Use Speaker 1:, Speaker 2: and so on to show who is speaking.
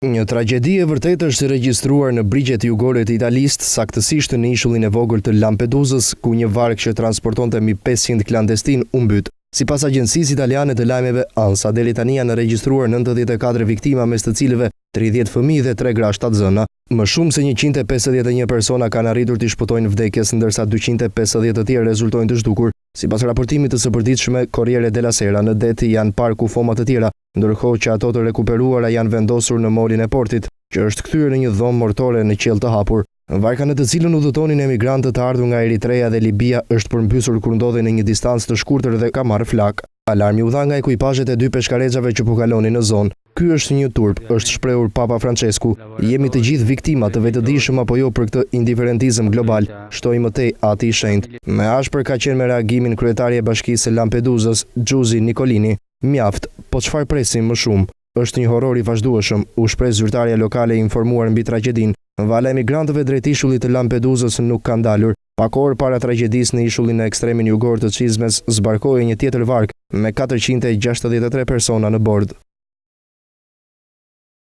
Speaker 1: Një tragjedi e vërtetë është regjistruar në brigjet jugore të Italisë, saktësisht në ishullin e vogël të Lampedusës, ku një varg që transportonte mbi 500 klandestin u mbyt. Sipas agjencisë italiane të lajmeve ANSA, deri tani janë regjistruar 94 viktima, mes të cilëve 30 fëmijë dhe 3 gra shtatzëna. Më shumë se 151 persona kanë arritur të shpëtojnë vdekjes, ndërsa 250 të tjerë rezultojnë të zhdukur. Sipas raportimit të së përditshme Corriere della Sera, në det janë parë kufomat të tjera, ndërkohë që ato të rekuperuara janë vendosur në molin e portit, që është kthyer në një dhomë mortore në qiell të hapur. Varka në të cilën udhëtonin emigrantët të ardhur nga Eritrea dhe Libia është përmbysur kur ndodhej në një distancë të shkurtër dhe ka marrë flak. Alarmi u dha nga ekuipazhet e 2 peshkarexhave që po kalonin në zonë. Ky është një turp, është shprehur Papa Francesku. Jemi të gjithë viktima të vetëdijshëm apo jo për këtë indiferentizëm global, shtoi mëtej Ati i Shenjtë. Me ashpër ka qenë me reagimin kryetari e bashkisë së Lampedusës, Giusi Nicolini. Mjaft, po çfarë presim më shumë? Është një horror i vazhdueshëm, u shpreh zyrtarja lokale e informuar mbi tragjedinë. Vala e migrantëve drejt ishullit të Lampedusës nuk ka ndalur. Pak orë para tragjedisë në ishullin në ekstremin jugor të Çizmes zbarkoi një tjetër varg me 463 persona në bord.